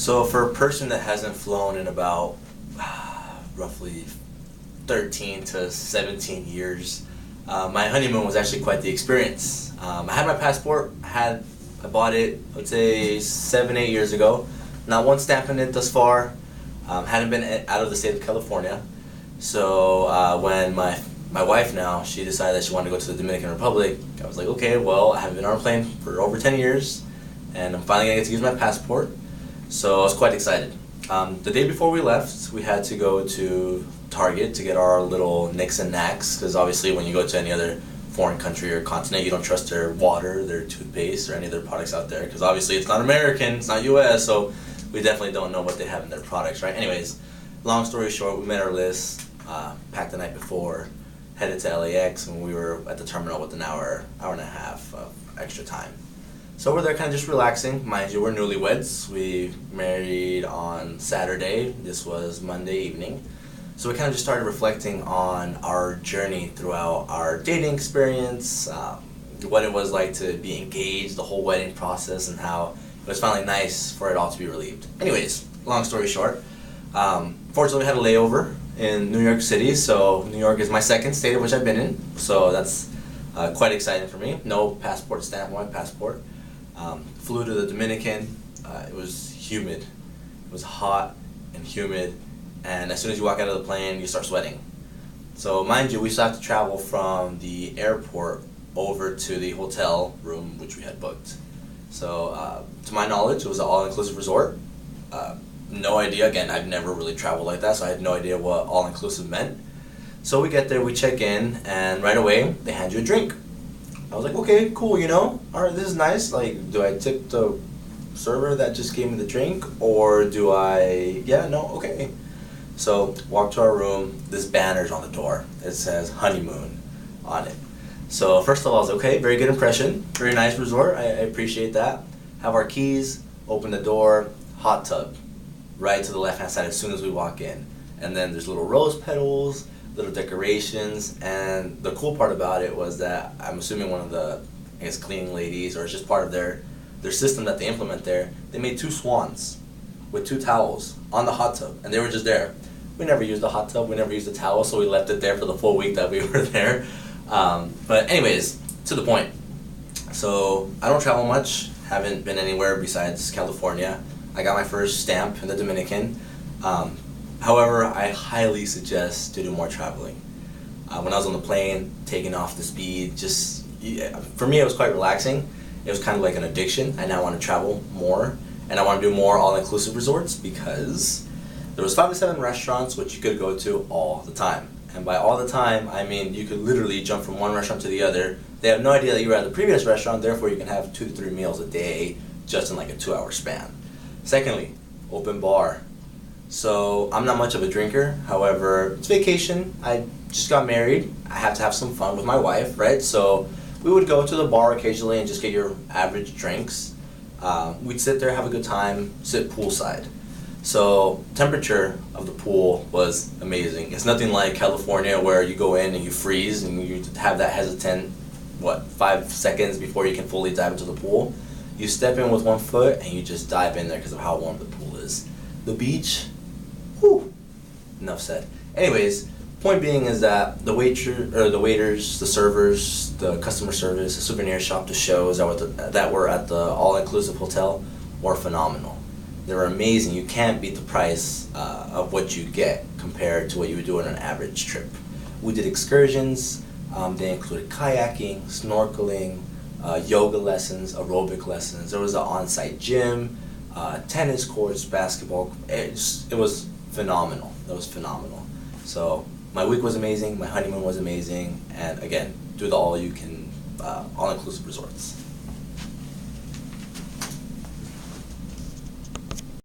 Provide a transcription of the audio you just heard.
So for a person that hasn't flown in about roughly 13 to 17 years, my honeymoon was actually quite the experience. I had my passport. I bought it, I would say 7, 8 years ago. Not one stamp in it thus far. Hadn't been out of the state of California. So when my wife now, she decided that she wanted to go to the Dominican Republic, I was like, okay, well, I haven't been on a plane for over 10 years, and I'm finally going to get to use my passport. So I was quite excited. The day before we left, we had to go to Target to get our little nicks and knacks, because obviously when you go to any other foreign country or continent, you don't trust their water, their toothpaste, or any of their products out there, because obviously it's not American, it's not US, so we definitely don't know what they have in their products, right? Anyways, long story short, we made our list, packed the night before, headed to LAX, and we were at the terminal with an hour and a half of extra time. So we're there kind of just relaxing. Mind you, we're newlyweds. We married on Saturday. This was Monday evening. So we kind of just started reflecting on our journey throughout our dating experience, what it was like to be engaged, the whole wedding process, and how it was finally nice for it all to be relieved. Anyways, long story short, fortunately we had a layover in New York City, so New York is my second state of which I've been in, so that's quite exciting for me. No passport stamp on my passport. Flew to the Dominican. It was humid. It was hot and humid, and as soon as you walk out of the plane, you start sweating. So mind you, we still have to travel from the airport over to the hotel room which we had booked. So to my knowledge, it was an all-inclusive resort. No idea, again, I've never really traveled like that, so I had no idea what all-inclusive meant. So we get there, we check in, and right away, they hand you a drink. I was like, okay, cool, alright, this is nice. Like, do I tip the server that just gave me the drink, or do I, okay. So, walk to our room, this banner's on the door. It says honeymoon on it. So, first of all, I was like, okay, very good impression, very nice resort, I appreciate that. Have our keys, open the door, hot tub, right to the left-hand side as soon as we walk in. And then there's little rose petals, little decorations, and the cool part about it was that I'm assuming one of the, cleaning ladies, or it's just part of their system that they implement there, they made 2 swans with 2 towels on the hot tub, and they were just there. We never used the hot tub, we never used the towel, so we left it there for the full week that we were there. But anyways, to the point. So I don't travel much, haven't been anywhere besides California. I got my first stamp in the Dominican. However, I highly suggest to do more traveling. When I was on the plane, taking off the speed, for me it was quite relaxing. It was kind of like an addiction. I now want to travel more, and I want to do more all-inclusive resorts because there was 5 to 7 restaurants which you could go to all the time. And by all the time, I mean you could literally jump from one restaurant to the other. They have no idea that you were at the previous restaurant, therefore you can have 2 to 3 meals a day just in like a 2-hour span. Secondly, open bar. So I'm not much of a drinker, however, it's vacation, I just got married, I have to have some fun with my wife, right? So we would go to the bar occasionally and just get your average drinks. We'd sit there, have a good time, sit poolside. So temperature of the pool was amazing. It's nothing like California where you go in and you freeze and you have that hesitant, 5 seconds before you can fully dive into the pool. You step in with 1 foot and you just dive in there because of how warm the pool is. The beach, whew, enough said. Anyways, point being is that the waiters, the servers, the customer service, the souvenir shop, the shows that were at the all-inclusive hotel were phenomenal. They were amazing. You can't beat the price of what you get compared to what you would do on an average trip. We did excursions. They included kayaking, snorkeling, yoga lessons, aerobic lessons. There was an on-site gym, tennis courts, basketball. It was phenomenal. It was phenomenal. So my week was amazing. My honeymoon was amazing. And again, do the all-inclusive resorts.